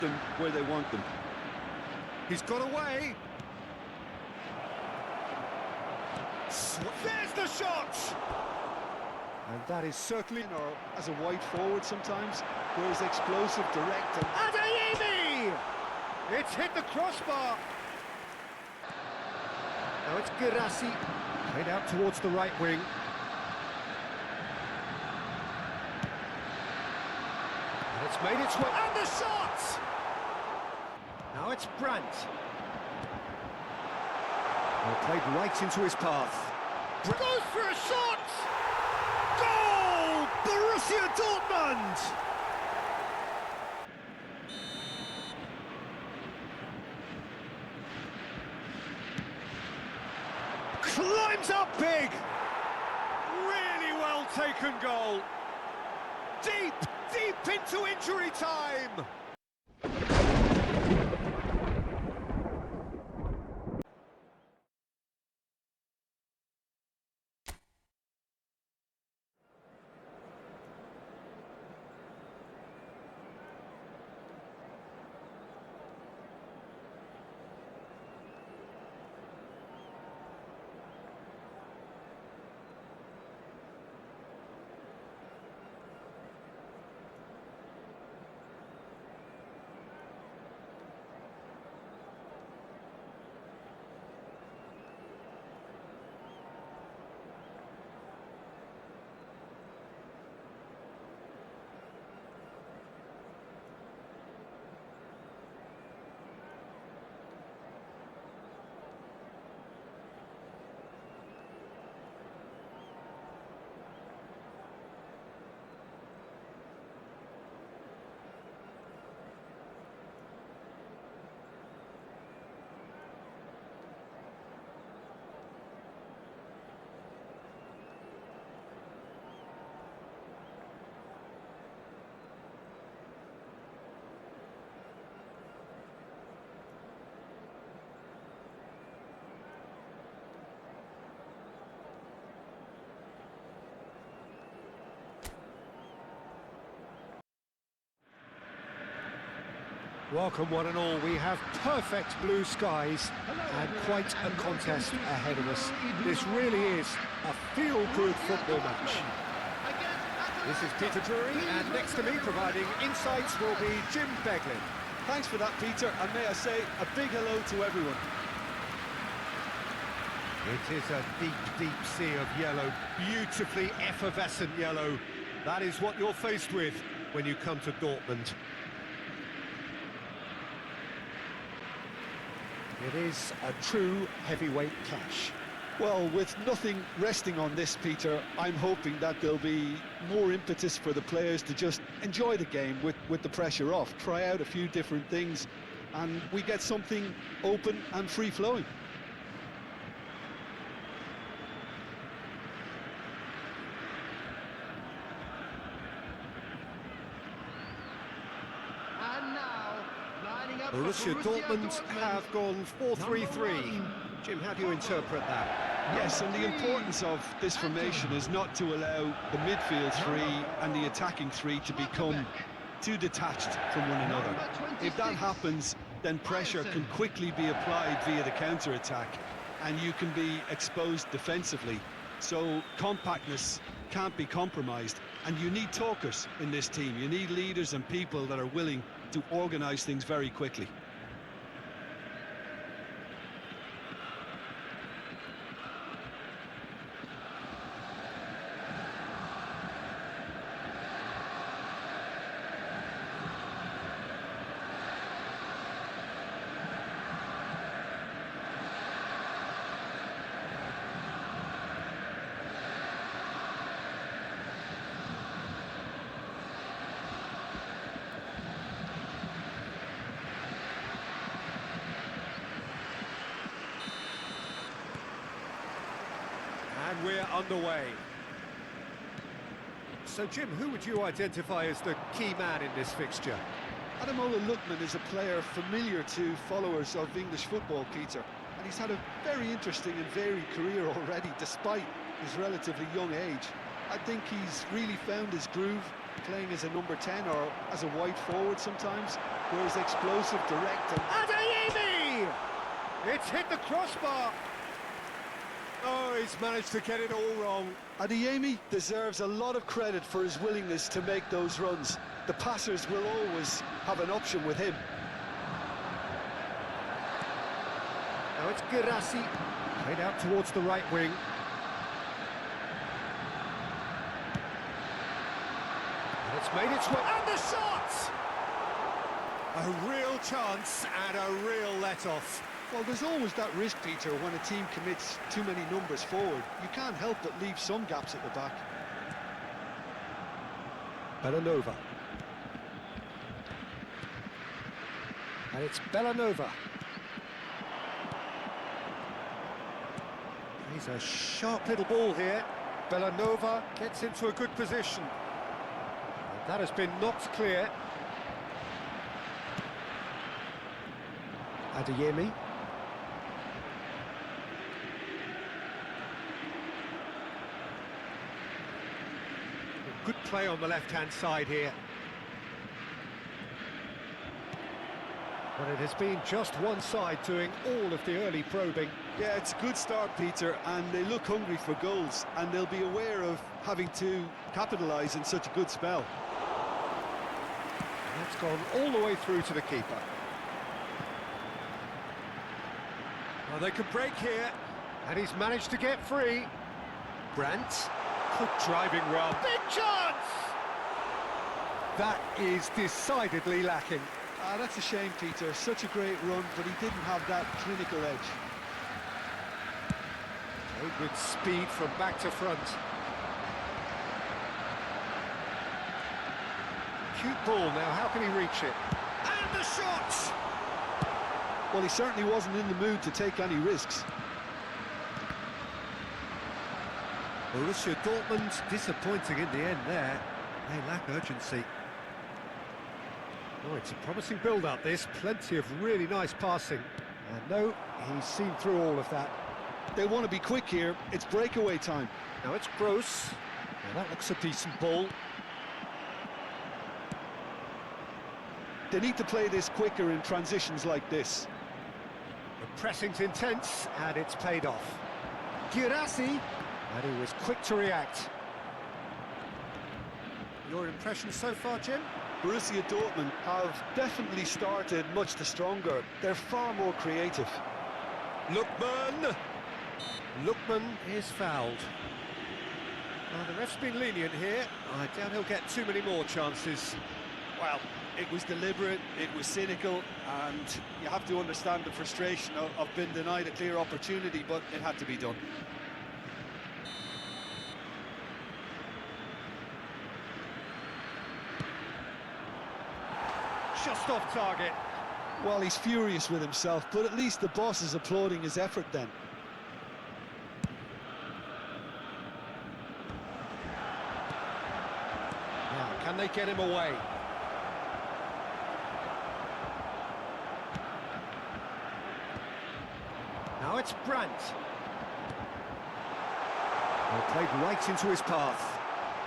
them where they want them. He's got away. There's the shot! And that is certainly, or as a wide forward sometimes, whereas explosive, direct, and Adeyemi! It's hit the crossbar. Now it's Guirassy, played out towards the right wing. And it's made its way, and the shot! Now it's Brandt. Well, played right into his path. Goes for a shot! Goal! Borussia Dortmund! Climbs up big! Really well taken goal. Deep, deep into injury time! Welcome one and all, we have perfect blue skies and quite a contest ahead of us. This really is a feel-good football match. This is Peter Drury, and next to me providing insights will be Jim Beglin. thanks for that, Peter, and may I say a big hello to everyone. It is a deep, deep sea of yellow, beautifully effervescent yellow. That is what you're faced with when you come to Dortmund. It is a true heavyweight clash. Well, with nothing resting on this, Peter, I'm hoping that there'll be more impetus for the players to just enjoy the game with the pressure off, try out a few different things, and we get something open and free-flowing. Borussia Dortmund have gone 4-3-3. Jim, how do you interpret that? Yes, and the importance of this formation is not to allow the midfield three and the attacking three to become too detached from one another. If that happens, then pressure can quickly be applied via the counter-attack, and you can be exposed defensively. So compactness can't be compromised, and you need talkers in this team. You need leaders and people that are willing to organise things very quickly. And we're underway. So, Jim, who would you identify as the key man in this fixture? Ademola Lookman is a player familiar to followers of English football, Peter, and he's had a very interesting and varied career already, despite his relatively young age. I think he's really found his groove, playing as a number 10 or as a wide forward sometimes, whereas explosive, direct and... Adeyemi! It's hit the crossbar. Oh, he's managed to get it all wrong. Adeyemi deserves a lot of credit for his willingness to make those runs. The passers will always have an option with him. Now it's Guirassy, played out towards the right wing. And it's made its way, and the shot! A real chance and a real let-off. Well, there's always that risk, Peter, when a team commits too many numbers forward. You can't help but leave some gaps at the back. Bellanova. And it's Bellanova. He's a sharp little ball here. Bellanova gets into a good position. And that has been knocked clear. Adeyemi. Good play on the left-hand side here. But it has been just one side doing all of the early probing. Yeah, it's a good start, Peter, and they look hungry for goals, and they'll be aware of having to capitalise in such a good spell. And that's gone all the way through to the keeper. Well, they could break here, and he's managed to get free. Brandt, good driving run. Big chance! That is decidedly lacking. Ah, that's a shame, Peter. Such a great run, but he didn't have that clinical edge. Played with speed from back to front. Cute ball now, how can he reach it? And the shot! Well, he certainly wasn't in the mood to take any risks. Borussia Dortmund disappointing in the end there. They lack urgency. Oh, it's a promising build-up, this. Plenty of really nice passing. And no, he's seen through all of that. They want to be quick here. It's breakaway time. Now it's Gross. Now that looks a decent ball. They need to play this quicker in transitions like this. The pressing's intense, and it's paid off. Guirassy, and he was quick to react. Your impression so far, Jim? Borussia Dortmund have definitely started much the stronger. They're far more creative. Lookman is fouled. Well, the ref's been lenient here. I doubt he'll get too many more chances. Well, it was deliberate, it was cynical, and you have to understand the frustration of being denied a clear opportunity, but it had to be done. Just off target. Well, he's furious with himself, but at least the boss is applauding his effort then. Now, can they get him away? Now it's Brandt. Well, played right into his path.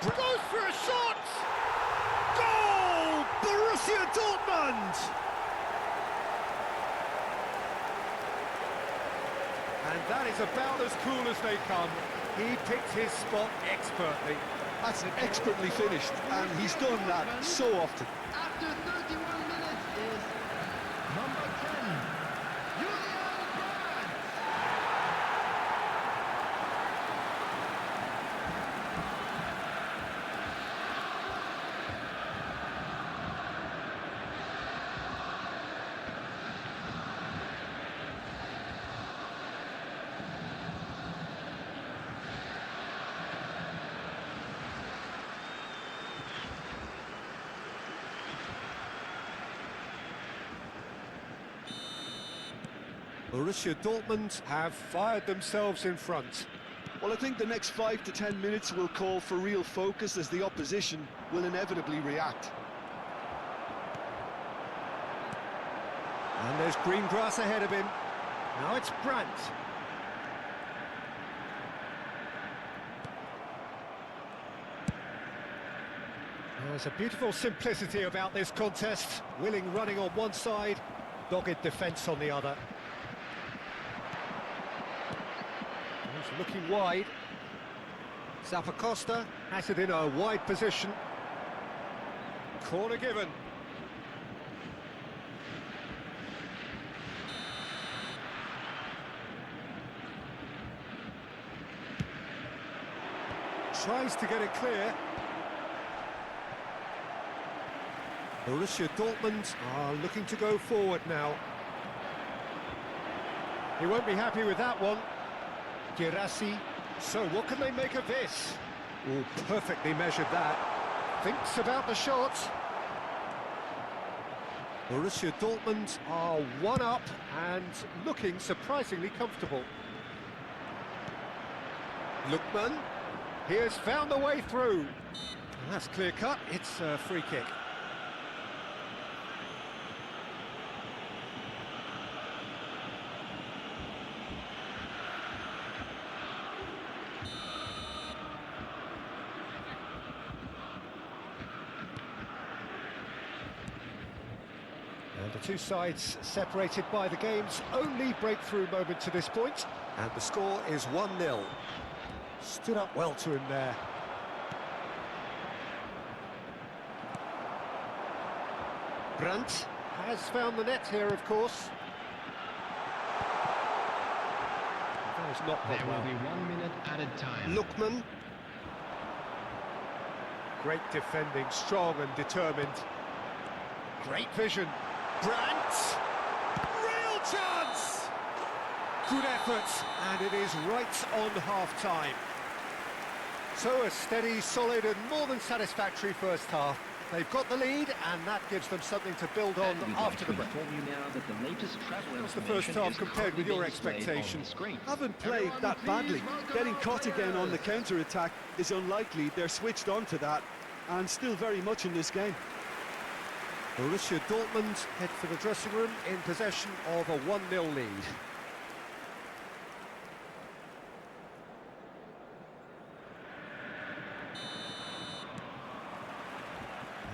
Goes for a shot! Goal! Borussia Dortmund! And that is about as cool as they come. He picked his spot expertly. That's expertly finished, and he's done that so often. After 31 minutes is number 10, Borussia Dortmund have fired themselves in front. Well, I think the next 5 to 10 minutes will call for real focus as the opposition will inevitably react. And there's green grass ahead of him. Now it's Brandt. There's a beautiful simplicity about this contest. Willing running on one side, dogged defence on the other. He's looking wide. Zappacosta has it in a wide position. Corner given. Tries to get it clear. Borussia Dortmund are looking to go forward now. He won't be happy with that one. Guirassy. So what can they make of this? Oh, perfectly measured that. Thinks about the shot. Borussia Dortmund are one up and looking surprisingly comfortable. Lookman. He has found the way through. And that's clear cut. It's a free kick. And the two sides separated by the game's only breakthrough moment to this point. And the score is 1-0. Stood up well to him there. Brandt has found the net here, of course. That was not There well. will be 1 minute added time. Lookman. Great defending, strong and determined. Great vision. Brandt! Real chance! Good effort, and it is right on half-time. So a steady, solid and more than satisfactory first half. They've got the lead, and that gives them something to build on after the break. What's the first half compared with your expectations? Haven't played that badly. Getting caught again on the counter-attack is unlikely. They're switched on to that, and still very much in this game. Borussia Dortmund head for the dressing room in possession of a 1-0 lead.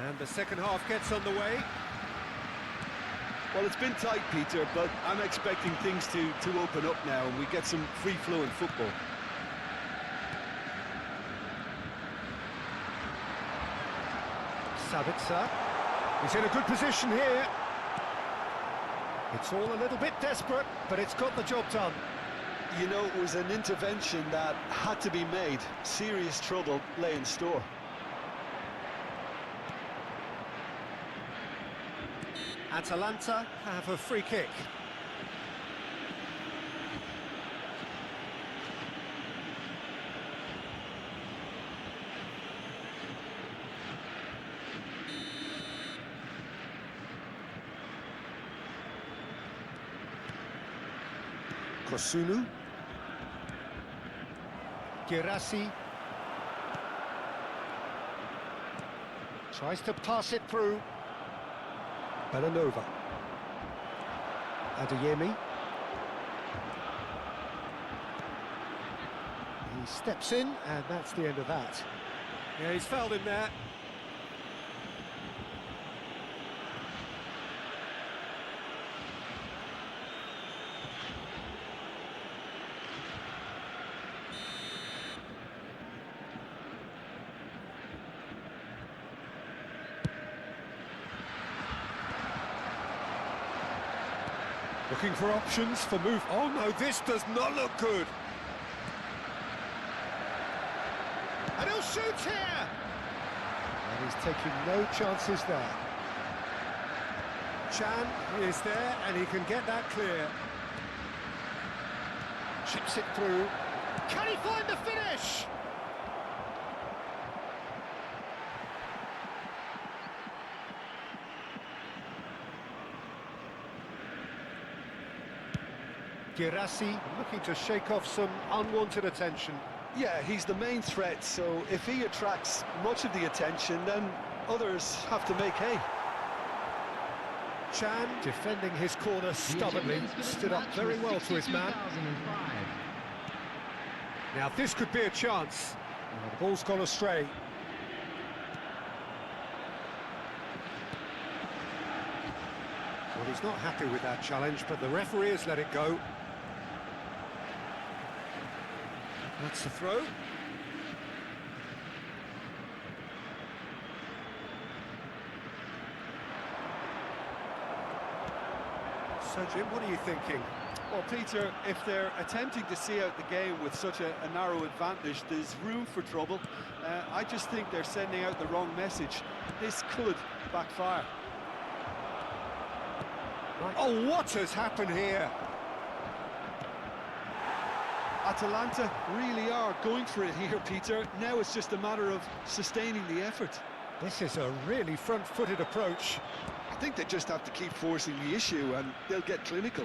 And the second half gets underway. Well, it's been tight, Peter, but I'm expecting things to open up now and we get some free-flowing football. Sabitzer. He's in a good position here. It's all a little bit desperate, but it's got the job done. You know, it was an intervention that had to be made. Serious trouble lay in store. Atalanta have a free kick. Kosunu. Guirassy. Tries to pass it through. Belanova. Adeyemi. He steps in, and that's the end of that. Yeah, he's fouled him there. Looking for options for move. Oh no, this does not look good. And he'll shoot here. And he's taking no chances there. Chan is there, and he can get that clear. Chips it through. Can he find the finish? Guirassy looking to shake off some unwanted attention. Yeah, he's the main threat, so if he attracts much of the attention, then others have to make hay. Chan defending his corner stubbornly, stood up very well to his man. Now this could be a chance. Oh, the ball's gone astray. he's not happy with that challenge, but the referee has let it go. That's the throw. So, Jim, what are you thinking? Well, Peter, if they're attempting to see out the game with such a narrow advantage, there's room for trouble. I just think they're sending out the wrong message. This could backfire. Right. Oh, what has happened here? Atalanta really are going for it here, Peter. Now it's just a matter of sustaining the effort. This is a really front-footed approach. I think they just have to keep forcing the issue and they'll get clinical.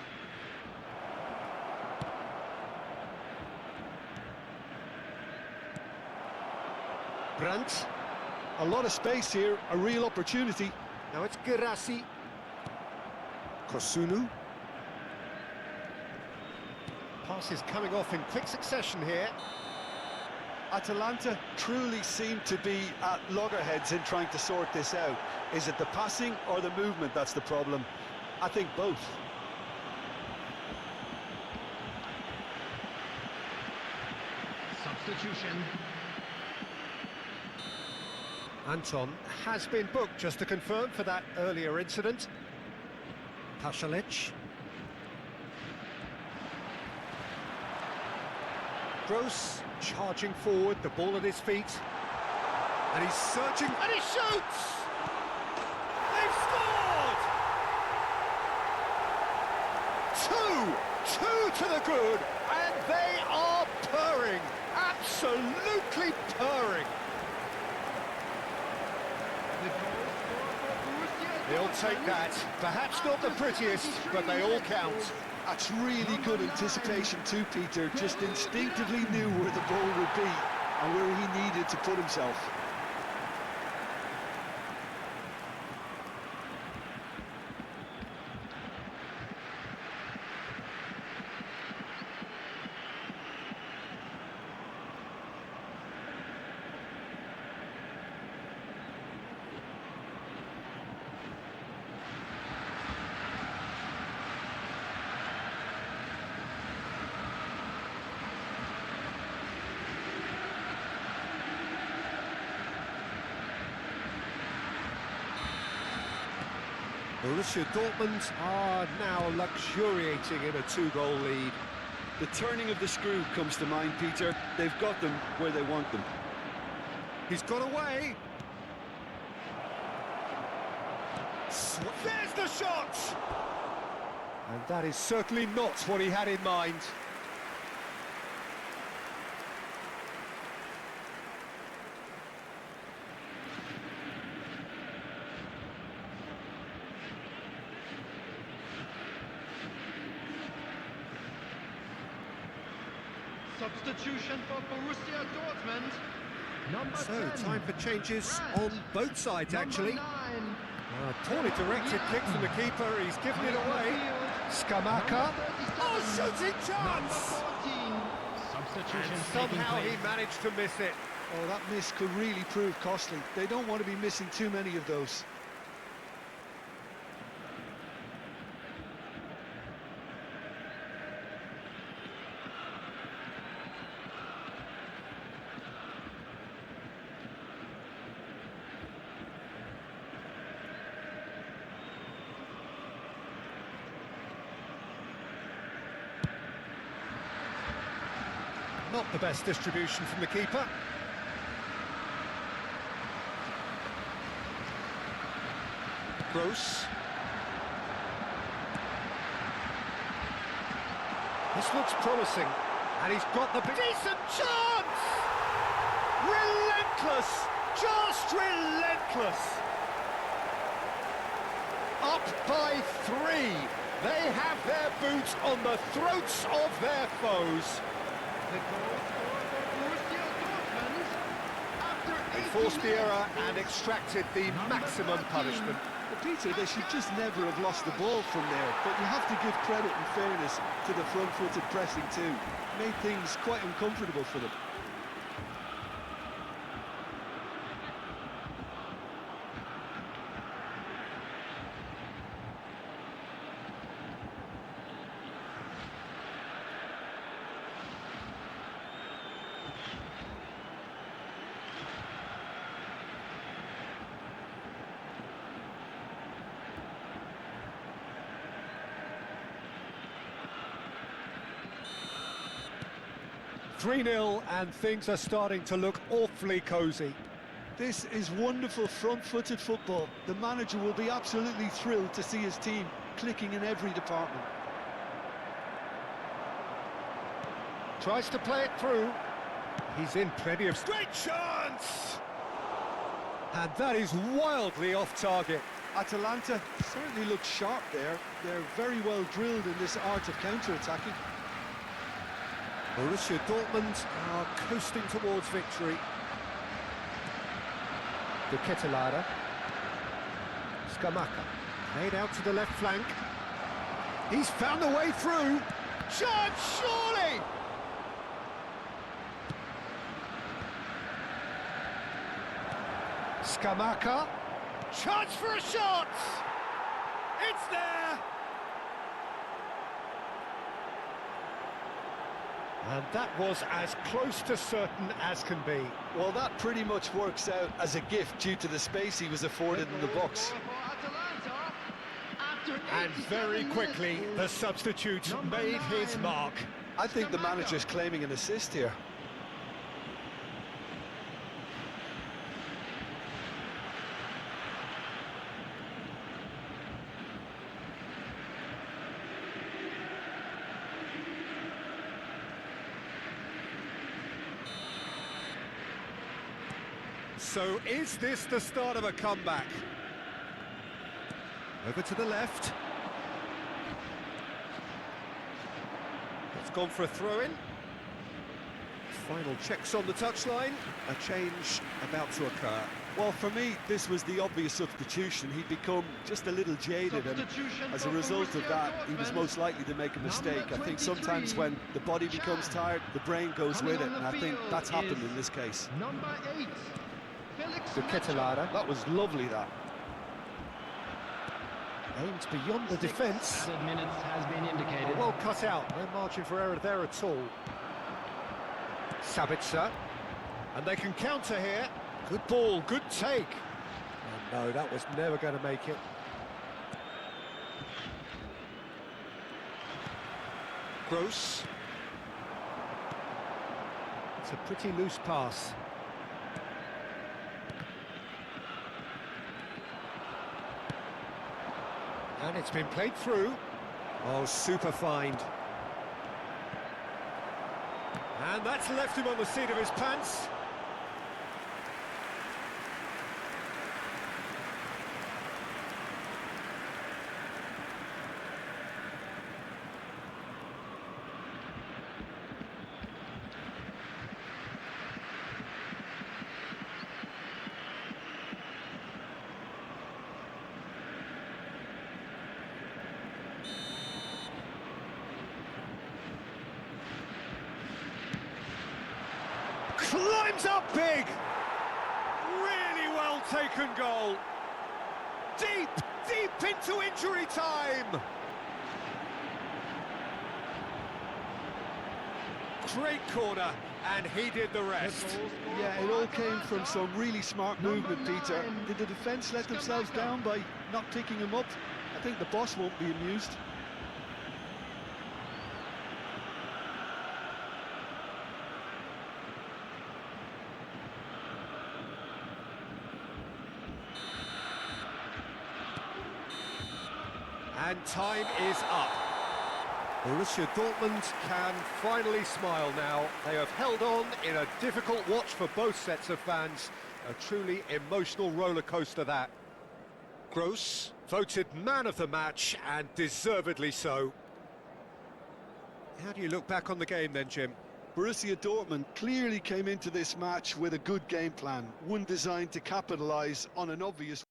Brandt. A lot of space here, a real opportunity. Now it's Guirassy. Kosunu. Passes coming off in quick succession here. Atalanta truly seem to be at loggerheads in trying to sort this out. Is it the passing or the movement that's the problem? I think both. Substitution. Anton has been booked, just to confirm, for that earlier incident. Pasalic. Gross charging forward, the ball at his feet. And he's searching, and he shoots! They've scored! Two to the good, and they are purring, absolutely purring. They'll take that. Perhaps not the prettiest, but they all count. That's really good anticipation too, Peter. Just instinctively knew where the ball would be and where he needed to put himself. Borussia Dortmund are now luxuriating in a 2-goal lead. The turning of the screw comes to mind, Peter. They've got them where they want them. He's got away. There's the shot! And that is certainly not what he had in mind. Substitution for Borussia Dortmund. Number So, 10. time for changes on both sides, Number actually. 9. Poorly directed kick from the keeper, he's given it away. Skamaka. Oh, shooting chance! Substitution. And somehow he managed to miss it. Oh, that miss could really prove costly. They don't want to be missing too many of those. Not the best distribution from the keeper. Gross. This looks promising, and he's got the decent chance! Relentless! Just relentless! Up by 3. They have their boots on the throats of their foes. The goal for Borussia Dortmund after They 80 forced the minutes error is and extracted the maximum punishment. Well, Peter, they should just never have lost the ball from there, but you have to give credit and fairness to the front-footed pressing too. Made things quite uncomfortable for them. 3-0 and things are starting to look awfully cosy. This is wonderful front-footed football. The manager will be absolutely thrilled to see his team clicking in every department. Tries to play it through. He's in plenty of straight chance! And that is wildly off target. Atalanta certainly look sharp there. They're very well drilled in this art of counter-attacking. Borussia Dortmund are coasting towards victory. De Ketelaere. Scamacca. Played out to the left flank. He's found the way through. Chance, surely! Scamacca. Chance for a shot! It's there! And that was as close to certain as can be. Well, that pretty much works out as a gift due to the space he was afforded in the box. And very quickly, the substitute made his mark. I think the manager's claiming an assist here. So is this the start of a comeback? Over to the left. It's gone for a throw-in. Final checks on the touchline. A change about to occur. Well, for me, this was the obvious substitution. He'd become just a little jaded, and as a result of that, he was most likely to make a mistake. I think sometimes when the body becomes tired, the brain goes with it, and I think that's happened in this case. Number 8. De Ketelaere. That was lovely, that. Aimed beyond the defence. Minutes has been indicated. Well cut out. No margin for error there at all. Sabitzer. And they can counter here. Good ball, good take. Oh, no, that was never going to make it. Gross. It's a pretty loose pass. And it's been played through. Oh, super find. And that's left him on the seat of his pants. Climbs up big! Really well taken goal. Deep, deep into injury time! Great corner, and he did the rest. Yeah, it all came from some really smart movement, Peter. Did the defence let themselves down by not picking him up? I think the boss won't be amused. And time is up. Borussia Dortmund can finally smile now. They have held on in a difficult watch for both sets of fans. A truly emotional roller coaster, that. Gross, voted man of the match, and deservedly so. How do you look back on the game then, Jim? Borussia Dortmund clearly came into this match with a good game plan, one designed to capitalise on an obvious